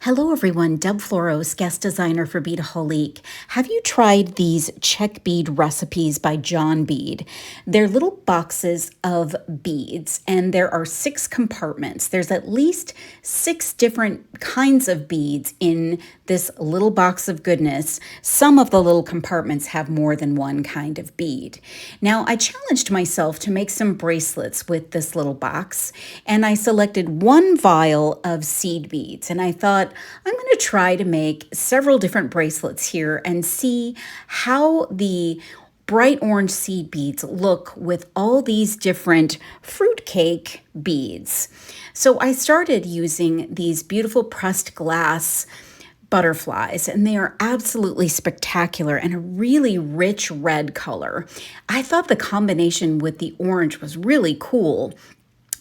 Hello everyone, Deb Floros, guest designer for Beadaholique. Have you tried these Czech Bead recipes by Czech Bead? They're little boxes of beads and there are 6 compartments. There's at least 6 different kinds of beads in this little box of goodness. Some of the little compartments have more than one kind of bead. Now, I challenged myself to make some bracelets with this little box, and I selected 1 vial of seed beads, and I thought, I'm going to try to make several different bracelets here and see how the bright orange seed beads look with all these different fruitcake beads. So I started using these beautiful pressed glass butterflies, and they are absolutely spectacular and a really rich red color. I thought the combination with the orange was really cool.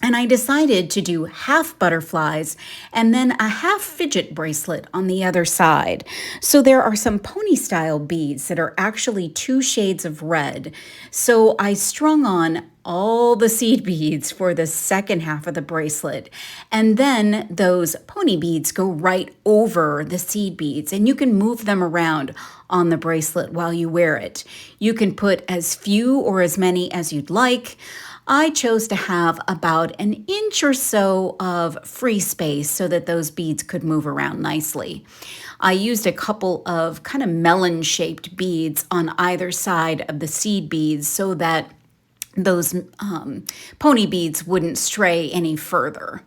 And I decided to do half butterflies and then a half fidget bracelet on the other side. So there are some pony style beads that are actually 2 shades of red. So I strung on all the seed beads for the second half of the bracelet. And then those pony beads go right over the seed beads, and you can move them around on the bracelet while you wear it. You can put as few or as many as you'd like. I chose to have about an inch or so of free space so that those beads could move around nicely. I used a couple of kind of melon-shaped beads on either side of the seed beads so that those pony beads wouldn't stray any further.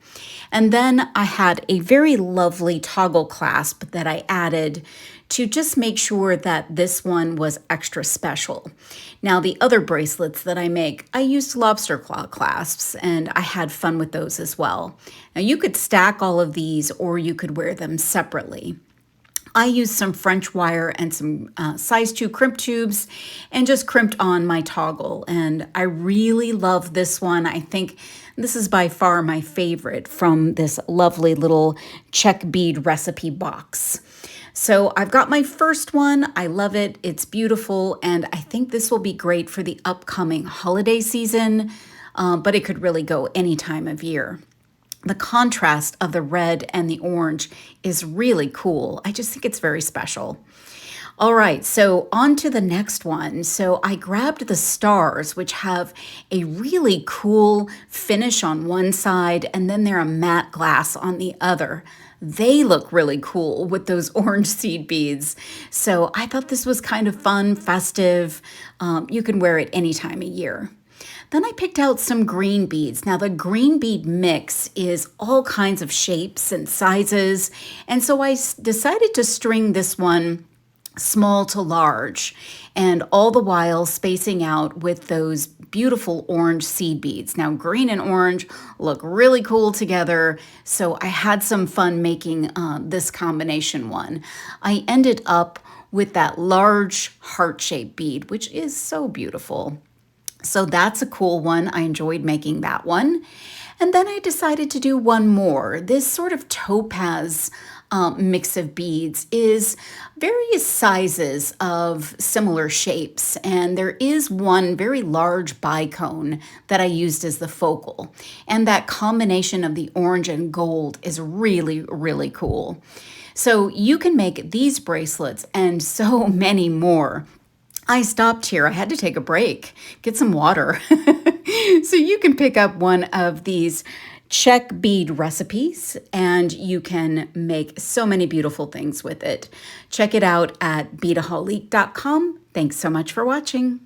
And then I had a very lovely toggle clasp that I added to just make sure that this one was extra special. Now, the other bracelets that I make, I used lobster claw clasps, and I had fun with those as well. Now, you could stack all of these or you could wear them separately. I used some French wire and some size 2 crimp tubes and just crimped on my toggle. And I really love this one. I think this is by far my favorite from this lovely little Czech Bead recipe box. So I've got my first one. I love it. It's beautiful. And I think this will be great for the upcoming holiday season, but it could really go any time of year. The contrast of the red and the orange is really cool. I just think it's very special. All right, so on to the next one. So I grabbed the stars, which have a really cool finish on one side, and then they're a matte glass on the other. They look really cool with those orange seed beads. So I thought this was kind of fun, festive. You can wear it any time of year. Then I picked out some green beads. Now the green bead mix is all kinds of shapes and sizes. And so I decided to string this one small to large, and all the while spacing out with those beautiful orange seed beads. Now green and orange look really cool together, so I had some fun making this combination one. I ended up with that large heart-shaped bead, which is so beautiful. So that's a cool one. I enjoyed making that one. And then I decided to do one more. This sort of topaz mix of beads is various sizes of similar shapes. And there is one very large bicone that I used as the focal. And that combination of the orange and gold is really, really cool. So you can make these bracelets and so many more. I stopped here. I had to take a break, get some water. So you can pick up one of these Czech bead recipes and you can make so many beautiful things with it. Check it out at beadaholique.com. Thanks so much for watching.